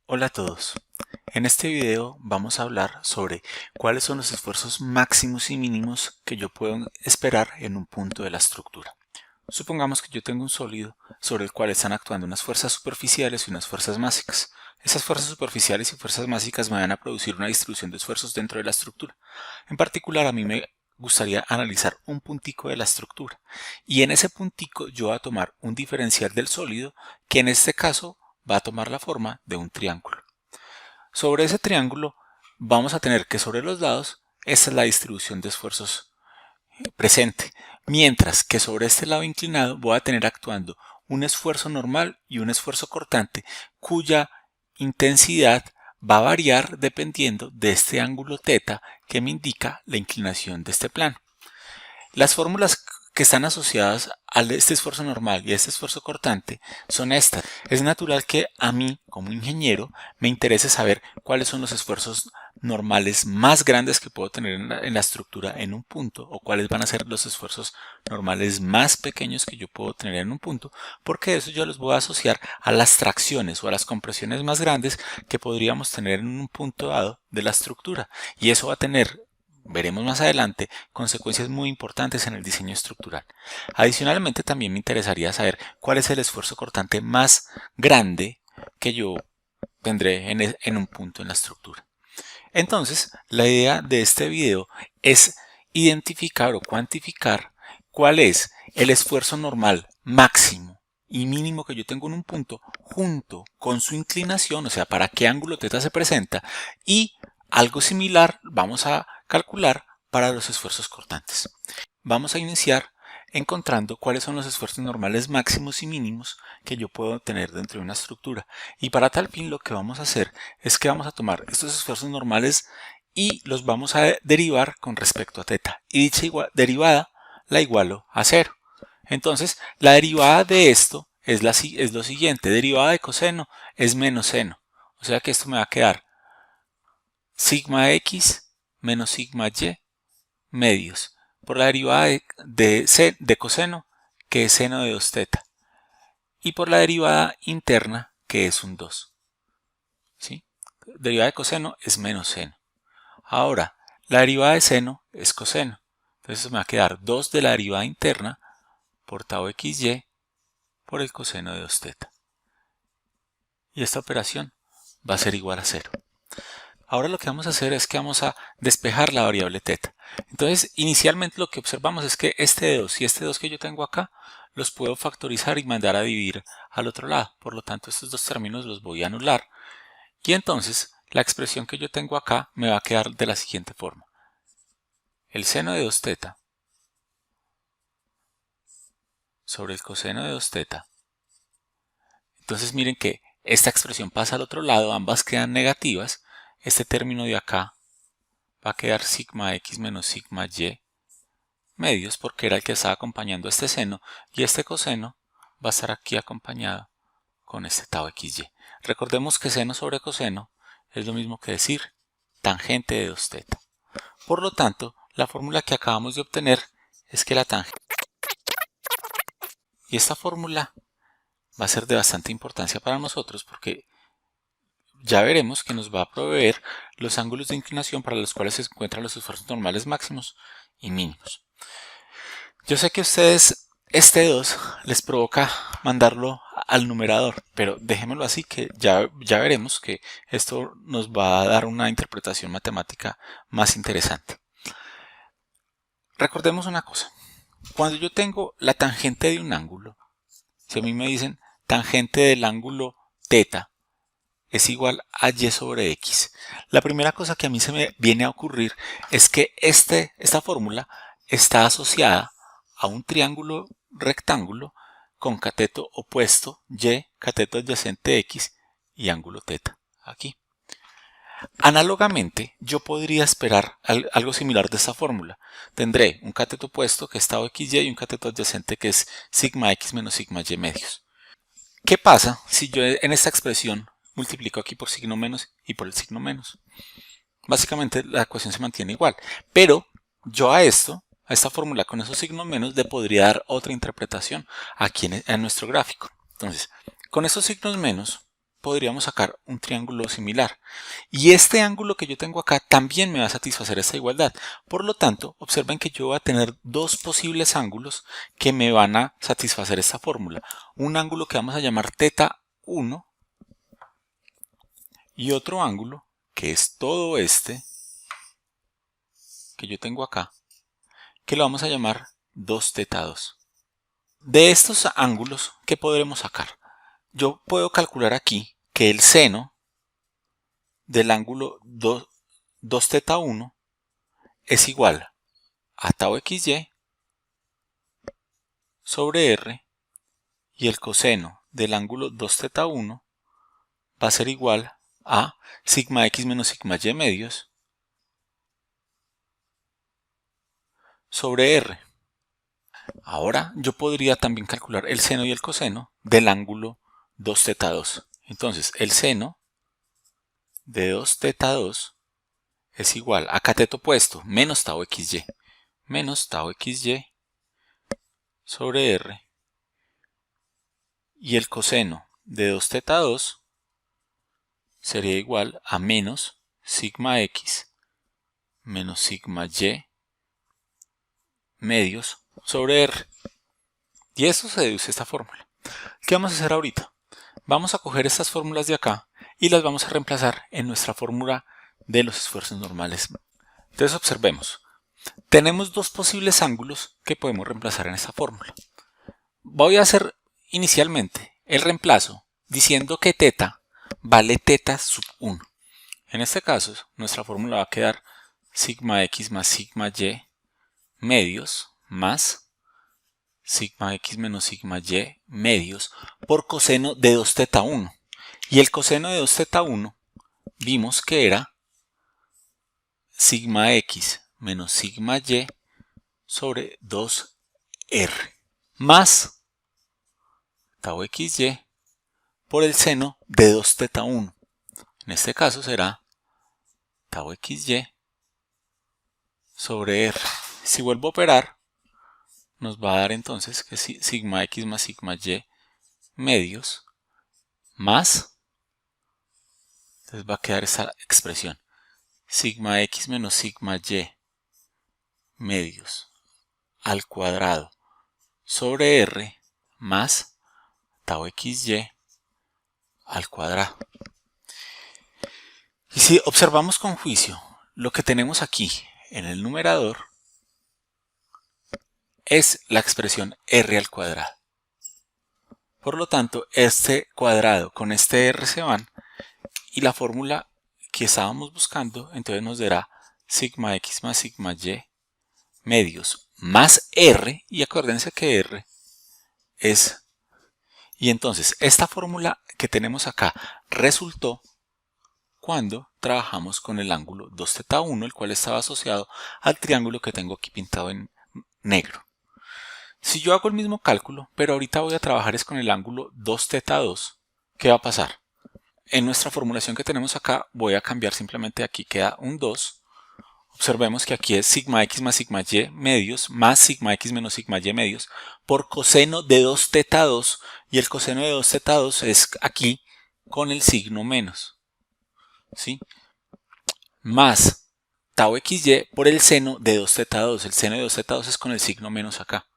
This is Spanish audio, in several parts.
Hola a todos. En este video vamos a hablar sobre cuáles son los esfuerzos máximos y mínimos que yo puedo esperar en un punto de la estructura. Supongamos que yo tengo un sólido sobre el cual están actuando unas fuerzas superficiales y unas fuerzas básicas. Esas fuerzas superficiales y fuerzas básicas me van a producir una distribución de esfuerzos dentro de la estructura. En particular, a mí me gustaría analizar un puntico de la estructura y en ese puntico yo voy a tomar un diferencial del sólido que en este caso va a tomar la forma de un triángulo. Sobre ese triángulo vamos a tener que sobre los lados esta es la distribución de esfuerzos presente, mientras que sobre este lado inclinado voy a tener actuando un esfuerzo normal y un esfuerzo cortante cuya intensidad va a variar dependiendo de este ángulo θ que me indica la inclinación de este plano. Las fórmulas que están asociadas a este esfuerzo normal y a este esfuerzo cortante son estas. Es natural que a mí, como ingeniero, me interese saber cuáles son los esfuerzos normales más grandes que puedo tener en la estructura en un punto o cuáles van a ser los esfuerzos normales más pequeños que yo puedo tener en un punto, porque eso yo los voy a asociar a las tracciones o a las compresiones más grandes que podríamos tener en un punto dado de la estructura, y eso va a tener, veremos más adelante, consecuencias muy importantes en el diseño estructural. Adicionalmente, también me interesaría saber cuál es el esfuerzo cortante más grande que yo tendré en un punto en la estructura. Entonces, la idea de este video es identificar o cuantificar cuál es el esfuerzo normal máximo y mínimo que yo tengo en un punto junto con su inclinación, o sea, para qué ángulo θ se presenta, y algo similar vamos a calcular para los esfuerzos cortantes. Vamos a iniciar encontrando cuáles son los esfuerzos normales máximos y mínimos que yo puedo tener dentro de una estructura. Y para tal fin lo que vamos a hacer es que vamos a tomar estos esfuerzos normales y los vamos a derivar con respecto a θ. Y dicha derivada la igualo a 0. Entonces, la derivada de esto es lo siguiente. Derivada de coseno es menos seno. O sea que esto me va a quedar sigma x menos sigma y medios por la derivada de coseno, que es seno de 2θ, y por la derivada interna, que es un 2. ¿Sí? Derivada de coseno es menos seno. Ahora, la derivada de seno es coseno. Entonces me va a quedar 2 de la derivada interna por tau xy por el coseno de 2θ. Y esta operación va a ser igual a 0. Ahora lo que vamos a hacer es que vamos a despejar la variable θ. Entonces, inicialmente lo que observamos es que este 2 y este 2 que yo tengo acá los puedo factorizar y mandar a dividir al otro lado. Por lo tanto, estos dos términos los voy a anular. Y entonces, la expresión que yo tengo acá me va a quedar de la siguiente forma. El seno de 2θ sobre el coseno de 2θ. Entonces, miren que esta expresión pasa al otro lado, ambas quedan negativas. Este término de acá va a quedar sigma x menos sigma y medios porque era el que estaba acompañando a este seno, y este coseno va a estar aquí acompañado con este tau xy. Recordemos que seno sobre coseno es lo mismo que decir tangente de 2θ. Por lo tanto, la fórmula que acabamos de obtener es que la tangente, y esta fórmula va a ser de bastante importancia para nosotros porque ya veremos que nos va a proveer los ángulos de inclinación para los cuales se encuentran los esfuerzos normales máximos y mínimos. Yo sé que a ustedes este 2 les provoca mandarlo al numerador, pero dejémoslo así que ya veremos que esto nos va a dar una interpretación matemática más interesante. Recordemos una cosa, cuando yo tengo la tangente de un ángulo, si a mí me dicen tangente del ángulo θ es igual a y sobre x, la primera cosa que a mí se me viene a ocurrir es que esta fórmula está asociada a un triángulo rectángulo con cateto opuesto y, cateto adyacente x y ángulo θ aquí. Análogamente, yo podría esperar algo similar de esta fórmula. Tendré un cateto opuesto que es tau xy y un cateto adyacente que es sigma x menos sigma y medios. ¿Qué pasa si yo en esta expresión multiplico aquí por signo menos y por el signo menos? Básicamente la ecuación se mantiene igual, pero yo a esta fórmula con esos signos menos le podría dar otra interpretación aquí en nuestro gráfico. Entonces, con esos signos menos podríamos sacar un triángulo similar. Y este ángulo que yo tengo acá también me va a satisfacer esta igualdad. Por lo tanto, observen que yo voy a tener dos posibles ángulos que me van a satisfacer esta fórmula. Un ángulo que vamos a llamar θ 1 y otro ángulo que es todo este que yo tengo acá, que lo vamos a llamar 2θ 2. De estos ángulos, ¿qué podremos sacar? Yo puedo calcular aquí que el seno del ángulo 2θ 1 es igual a tau xy sobre r, y el coseno del ángulo 2θ 1 va a ser igual a sigma x menos sigma y medios sobre r. Ahora yo podría también calcular el seno y el coseno del ángulo 2θ 2. Entonces el seno de 2θ 2 es igual a cateto opuesto menos tau xy sobre r, y el coseno de 2θ 2 sería igual a menos sigma x menos sigma y medios sobre r. Y eso se deduce esta fórmula. ¿Qué vamos a hacer ahorita? Vamos a coger estas fórmulas de acá y las vamos a reemplazar en nuestra fórmula de los esfuerzos normales. Entonces observemos. Tenemos dos posibles ángulos que podemos reemplazar en esta fórmula. Voy a hacer inicialmente el reemplazo diciendo que θ vale θ sub 1. En este caso, nuestra fórmula va a quedar sigma x más sigma y medios más sigma x menos sigma y medios por coseno de 2θ 1. Y el coseno de 2θ 1 vimos que era sigma x menos sigma y sobre 2r más tau xy por el seno de 2θ 1. En este caso será tau xy sobre r. Si vuelvo a operar, nos va a dar entonces que sigma x más sigma y medios más, entonces va a quedar esa expresión, sigma x menos sigma y medios al cuadrado sobre r más tau xy al cuadrado. Y si observamos con juicio, lo que tenemos aquí en el numerador es la expresión r al cuadrado. Por lo tanto, este cuadrado con este r se van y la fórmula que estábamos buscando entonces nos dará sigma x más sigma y medios más r, y acuérdense que r es... Y entonces esta fórmula que tenemos acá resultó cuando trabajamos con el ángulo 2θ 1, el cual estaba asociado al triángulo que tengo aquí pintado en negro. Si yo hago el mismo cálculo, pero ahorita voy a trabajar es con el ángulo 2θ 2, ¿qué va a pasar? En nuestra formulación que tenemos acá voy a cambiar simplemente, aquí queda un 2. Observemos que aquí es sigma x más sigma y medios más sigma x menos sigma y medios por coseno de 2θ 2, y el coseno de 2θ 2 es aquí con el signo menos, ¿sí? Más tau xy por el seno de 2θ 2. El seno de 2θ 2 es con el signo menos acá.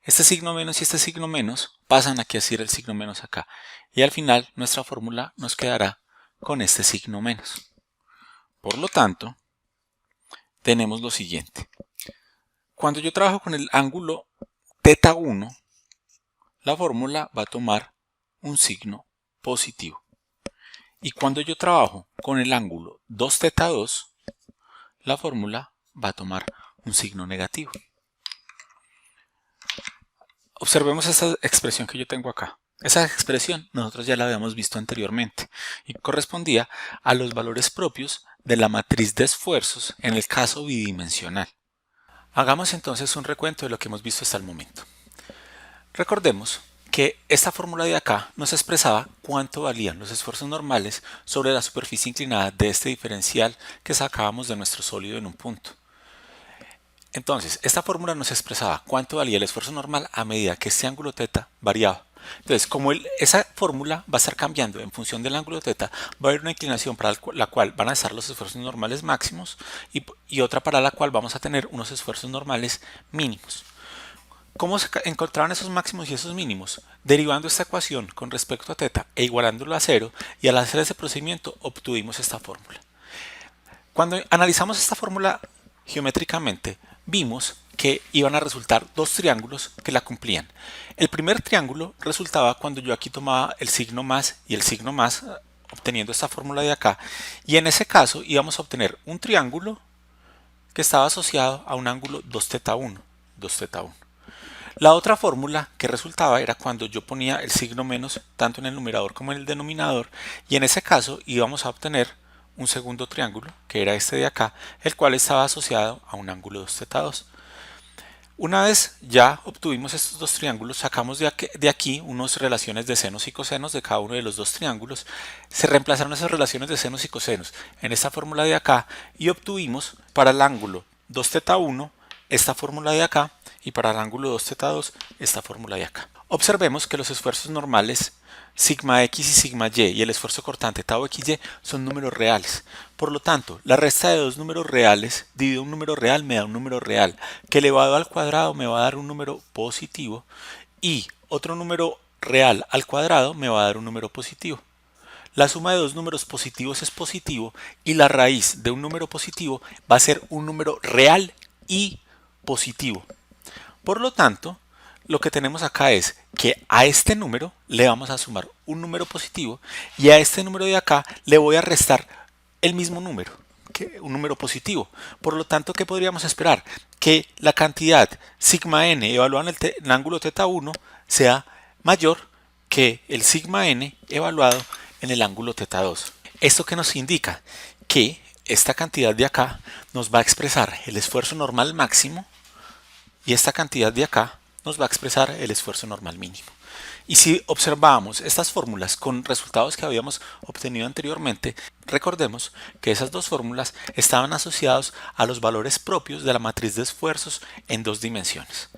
Este signo menos y este signo menos pasan aquí a ser el signo menos acá. Y al final nuestra fórmula nos quedará con este signo menos. Por lo tanto, tenemos lo siguiente. Cuando yo trabajo con el ángulo θ 1, la fórmula va a tomar un signo positivo. Y cuando yo trabajo con el ángulo 2θ 2, la fórmula va a tomar un signo negativo. Observemos esta expresión que yo tengo acá. Esa expresión nosotros ya la habíamos visto anteriormente y correspondía a los valores propios de la matriz de esfuerzos en el caso bidimensional. Hagamos entonces un recuento de lo que hemos visto hasta el momento. Recordemos que esta fórmula de acá nos expresaba cuánto valían los esfuerzos normales sobre la superficie inclinada de este diferencial que sacábamos de nuestro sólido en un punto. Entonces, esta fórmula nos expresaba cuánto valía el esfuerzo normal a medida que este ángulo θ variaba. Entonces, como esa fórmula va a estar cambiando en función del ángulo θ, va a haber una inclinación para la cual van a estar los esfuerzos normales máximos y otra para la cual vamos a tener unos esfuerzos normales mínimos. ¿Cómo se encontraron esos máximos y esos mínimos? Derivando esta ecuación con respecto a θ e igualándolo a 0, y al hacer ese procedimiento obtuvimos esta fórmula. Cuando analizamos esta fórmula geométricamente, vimos que iban a resultar dos triángulos que la cumplían. El primer triángulo resultaba cuando yo aquí tomaba el signo más y el signo más, obteniendo esta fórmula de acá, y en ese caso íbamos a obtener un triángulo que estaba asociado a un ángulo 2θ1, 2θ1. La otra fórmula que resultaba era cuando yo ponía el signo menos tanto en el numerador como en el denominador, y en ese caso íbamos a obtener un segundo triángulo, que era este de acá, el cual estaba asociado a un ángulo 2θ2. Una vez ya obtuvimos estos dos triángulos, sacamos de aquí unas relaciones de senos y cosenos de cada uno de los dos triángulos. Se reemplazaron esas relaciones de senos y cosenos en esta fórmula de acá y obtuvimos para el ángulo 2θ1 esta fórmula de acá y para el ángulo 2θ2 esta fórmula de acá. Observemos que los esfuerzos normales sigma x y sigma y y el esfuerzo cortante tau xy son números reales. Por lo tanto, la resta de dos números reales dividido un número real me da un número real, que elevado al cuadrado me va a dar un número positivo y otro número real al cuadrado me va a dar un número positivo. La suma de dos números positivos es positivo y la raíz de un número positivo va a ser un número real y positivo. Por lo tanto, lo que tenemos acá es que a este número le vamos a sumar un número positivo y a este número de acá le voy a restar el mismo número, un número positivo. Por lo tanto, ¿qué podríamos esperar? Que la cantidad sigma n evaluada en el ángulo θ1 sea mayor que el sigma n evaluado en el ángulo θ2. ¿Esto qué nos indica? Que esta cantidad de acá nos va a expresar el esfuerzo normal máximo y esta cantidad de acá nos va a expresar el esfuerzo normal mínimo. Y si observamos estas fórmulas con resultados que habíamos obtenido anteriormente, recordemos que esas dos fórmulas estaban asociadas a los valores propios de la matriz de esfuerzos en dos dimensiones.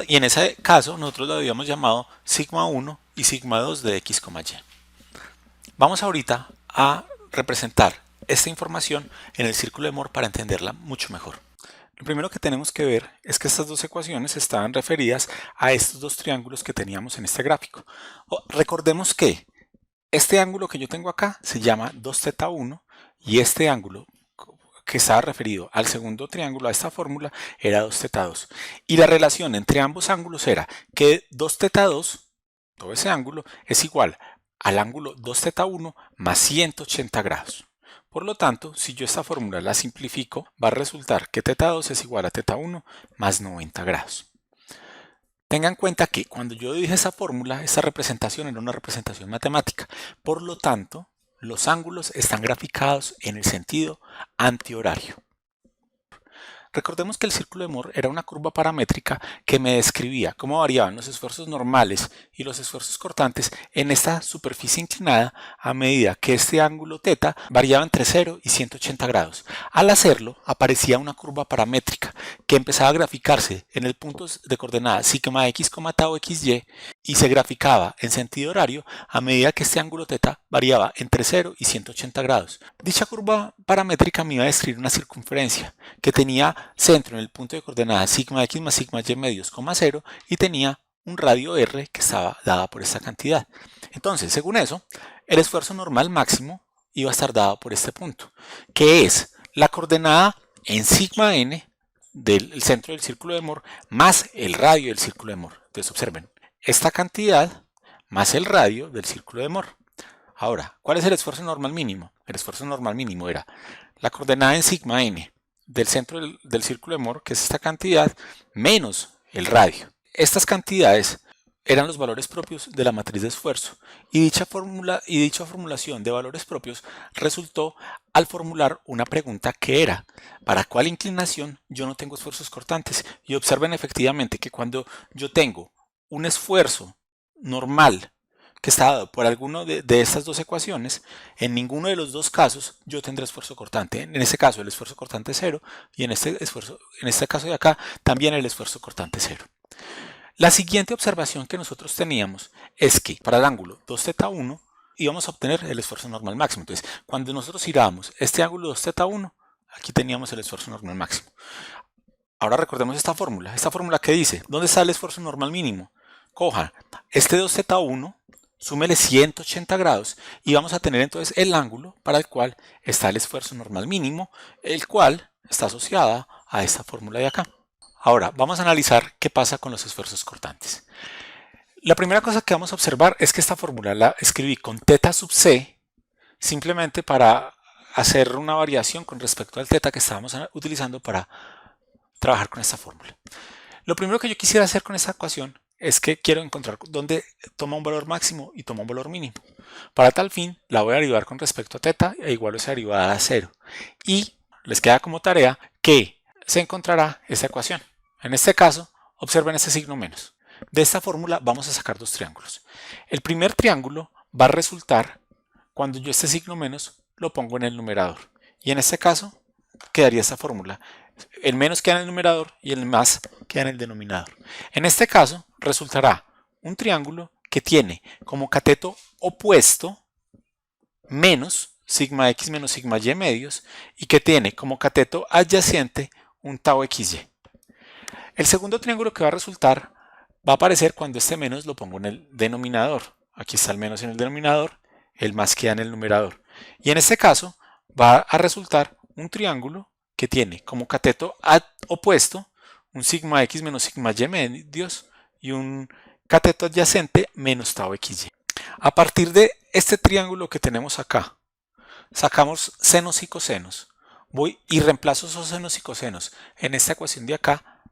Y en ese caso nosotros lo habíamos llamado sigma 1 y sigma 2 de x, y. Vamos ahorita a representar esta información en el círculo de Moore para entenderla mucho mejor. Lo primero que tenemos que ver es que estas dos ecuaciones estaban referidas a estos dos triángulos que teníamos en este gráfico. Recordemos que este ángulo que yo tengo acá se llama 2θ1 y este ángulo que estaba referido al segundo triángulo, a esta fórmula, era 2θ2. Y la relación entre ambos ángulos era que 2θ2, todo ese ángulo, es igual al ángulo 2θ1 más 180 grados. Por lo tanto, si yo esta fórmula la simplifico, va a resultar que θ2 es igual a θ1 más 90 grados. Tengan en cuenta que cuando yo dije esa fórmula, esta representación era una representación matemática. Por lo tanto, los ángulos están graficados en el sentido antihorario. Recordemos que el círculo de Moore era una curva paramétrica que me describía cómo variaban los esfuerzos normales y los esfuerzos cortantes en esta superficie inclinada a medida que este ángulo θ variaba entre 0 y 180 grados. Al hacerlo, aparecía una curva paramétrica que empezaba a graficarse en el punto de coordenadas sigma x, tau xy y se graficaba en sentido horario a medida que este ángulo θ variaba entre 0 y 180 grados. Dicha curva paramétrica me iba a describir una circunferencia que tenía centro en el punto de coordenadas sigma x más sigma y medios, 0 y tenía un radio r que estaba dada por esta cantidad. Entonces, según eso, el esfuerzo normal máximo iba a estar dado por este punto, que es la coordenada en sigma n del centro del círculo de Moore más el radio del círculo de Moore. Entonces, observen, esta cantidad más el radio del círculo de Moore. Ahora, ¿cuál es el esfuerzo normal mínimo? El esfuerzo normal mínimo era la coordenada en sigma n del centro del círculo de Moore, que es esta cantidad, menos el radio. Estas cantidades eran los valores propios de la matriz de esfuerzo y dicha formulación de valores propios resultó al formular una pregunta que era ¿para cuál inclinación yo no tengo esfuerzos cortantes? Y observen efectivamente que cuando yo tengo un esfuerzo normal que está dado por alguno de estas dos ecuaciones, en ninguno de los dos casos yo tendré esfuerzo cortante. En este caso el esfuerzo cortante es 0 y en este caso de acá también el esfuerzo cortante es 0. La siguiente observación que nosotros teníamos es que para el ángulo 2θ1 íbamos a obtener el esfuerzo normal máximo. Entonces, cuando nosotros girábamos este ángulo 2θ1, aquí teníamos el esfuerzo normal máximo. Ahora recordemos esta fórmula que dice, ¿dónde está el esfuerzo normal mínimo? Coja este 2θ1, súmele 180 grados y vamos a tener entonces el ángulo para el cual está el esfuerzo normal mínimo, el cual está asociada a esta fórmula de acá. Ahora, vamos a analizar qué pasa con los esfuerzos cortantes. La primera cosa que vamos a observar es que esta fórmula la escribí con θ sub c, simplemente para hacer una variación con respecto al θ que estábamos utilizando para trabajar con esta fórmula. Lo primero que yo quisiera hacer con esta ecuación es que quiero encontrar dónde toma un valor máximo y toma un valor mínimo. Para tal fin, la voy a derivar con respecto a θ e igual a esa derivada a 0. Y les queda como tarea que se encontrará esta ecuación. En este caso, observen este signo menos. De esta fórmula vamos a sacar dos triángulos. El primer triángulo va a resultar cuando yo este signo menos lo pongo en el numerador. Y en este caso quedaría esta fórmula. El menos queda en el numerador y el más queda en el denominador. En este caso resultará un triángulo que tiene como cateto opuesto menos sigma x menos sigma y medios y que tiene como cateto adyacente un tau xy. El segundo triángulo que va a resultar va a aparecer cuando este menos lo pongo en el denominador. Aquí está el menos en el denominador, el más queda en el numerador. Y en este caso va a resultar un triángulo que tiene como cateto opuesto un sigma x menos sigma y medios y un cateto adyacente menos tau xy. A partir de este triángulo que tenemos acá, sacamos senos y cosenos. Voy y reemplazo esos senos y cosenos en esta ecuación de acá.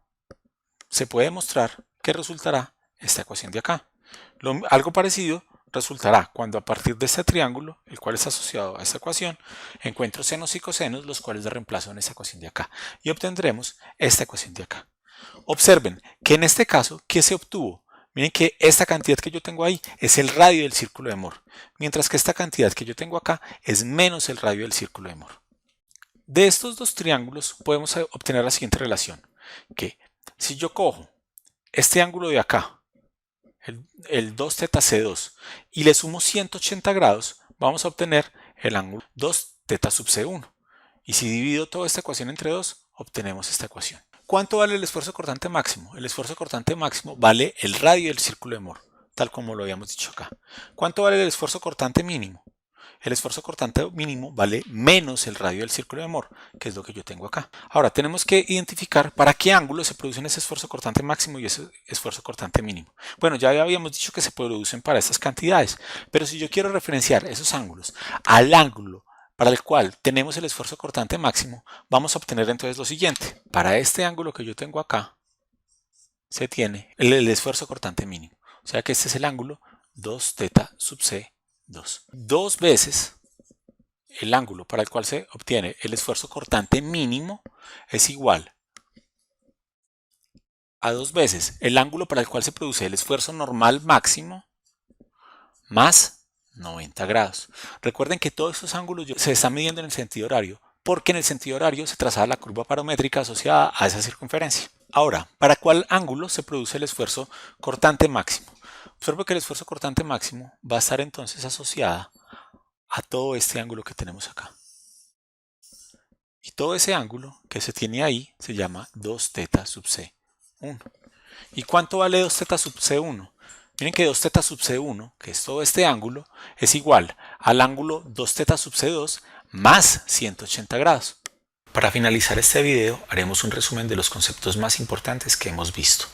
Se puede demostrar que resultará esta ecuación de acá. Algo parecido resultará cuando a partir de este triángulo, el cual está asociado a esta ecuación, encuentro senos y cosenos, los cuales le reemplazo en esta ecuación de acá. Y obtendremos esta ecuación de acá. Observen que en este caso, ¿qué se obtuvo? Miren que esta cantidad que yo tengo ahí es el radio del círculo de Moore, mientras que esta cantidad que yo tengo acá es menos el radio del círculo de Moore. De estos dos triángulos podemos obtener la siguiente relación, que si yo cojo este ángulo de acá, el 2θc2, y le sumo 180 grados, vamos a obtener el ángulo 2θ sub c1. Y si divido toda esta ecuación entre 2, obtenemos esta ecuación. ¿Cuánto vale el esfuerzo cortante máximo? El esfuerzo cortante máximo vale el radio del círculo de Moore, tal como lo habíamos dicho acá. ¿Cuánto vale el esfuerzo cortante mínimo? El esfuerzo cortante mínimo vale menos el radio del círculo de Moore, que es lo que yo tengo acá. Ahora, tenemos que identificar para qué ángulo se producen ese esfuerzo cortante máximo y ese esfuerzo cortante mínimo. Bueno, ya habíamos dicho que se producen para estas cantidades, pero si yo quiero referenciar esos ángulos al ángulo para el cual tenemos el esfuerzo cortante máximo, vamos a obtener entonces lo siguiente. Para este ángulo que yo tengo acá, se tiene el esfuerzo cortante mínimo. O sea que este es el ángulo 2θ sub c 2. Dos veces el ángulo para el cual se obtiene el esfuerzo cortante mínimo es igual a dos veces el ángulo para el cual se produce el esfuerzo normal máximo más 90 grados. Recuerden que todos estos ángulos se están midiendo en el sentido horario, porque en el sentido horario se traza la curva parométrica asociada a esa circunferencia. Ahora, ¿para cuál ángulo se produce el esfuerzo cortante máximo? Observo que el esfuerzo cortante máximo va a estar entonces asociada a todo este ángulo que tenemos acá. Y todo ese ángulo que se tiene ahí se llama 2θ sub c1. ¿Y cuánto vale 2θ sub c1? Miren que 2θ sub c1, que es todo este ángulo, es igual al ángulo 2θ sub c2 más 180 grados. Para finalizar este video haremos un resumen de los conceptos más importantes que hemos visto.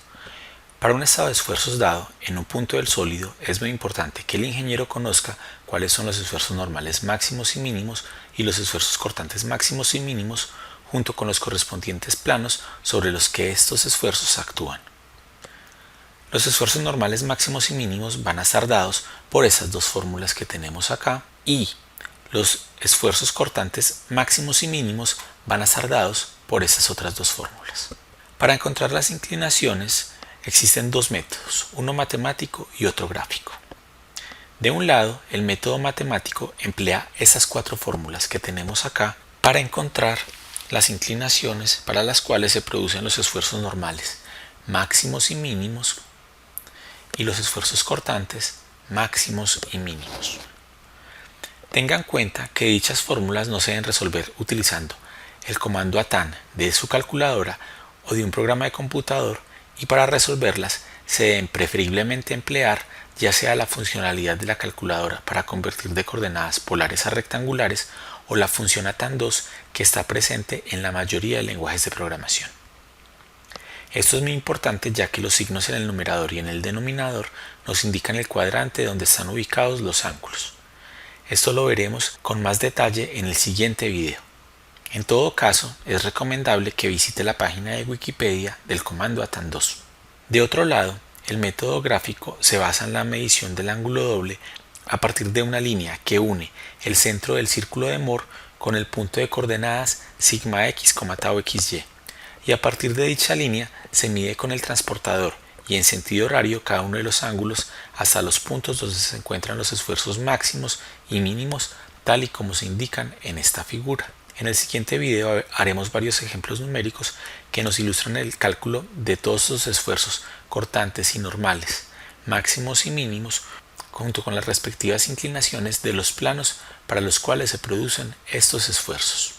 Para un estado de esfuerzos dado en un punto del sólido es muy importante que el ingeniero conozca cuáles son los esfuerzos normales máximos y mínimos y los esfuerzos cortantes máximos y mínimos junto con los correspondientes planos sobre los que estos esfuerzos actúan. Los esfuerzos normales máximos y mínimos van a estar dados por esas dos fórmulas que tenemos acá y los esfuerzos cortantes máximos y mínimos van a estar dados por esas otras dos fórmulas. Para encontrar las inclinaciones existen dos métodos, uno matemático y otro gráfico. De un lado, el método matemático emplea esas cuatro fórmulas que tenemos acá para encontrar las inclinaciones para las cuales se producen los esfuerzos normales máximos y mínimos y los esfuerzos cortantes máximos y mínimos. Tenga en cuenta que dichas fórmulas no se deben resolver utilizando el comando ATAN de su calculadora o de un programa de computador, y para resolverlas se deben preferiblemente emplear ya sea la funcionalidad de la calculadora para convertir de coordenadas polares a rectangulares o la función ATAN2 que está presente en la mayoría de lenguajes de programación. Esto es muy importante ya que los signos en el numerador y en el denominador nos indican el cuadrante donde están ubicados los ángulos. Esto lo veremos con más detalle en el siguiente video. En todo caso, es recomendable que visite la página de Wikipedia del comando ATAN2. De otro lado, el método gráfico se basa en la medición del ángulo doble a partir de una línea que une el centro del círculo de Moore con el punto de coordenadas sigma x, tau xy, y a partir de dicha línea se mide con el transportador y en sentido horario cada uno de los ángulos hasta los puntos donde se encuentran los esfuerzos máximos y mínimos, tal y como se indican en esta figura. En el siguiente video haremos varios ejemplos numéricos que nos ilustran el cálculo de todos los esfuerzos cortantes y normales, máximos y mínimos, junto con las respectivas inclinaciones de los planos para los cuales se producen estos esfuerzos.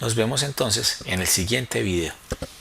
Nos vemos entonces en el siguiente video.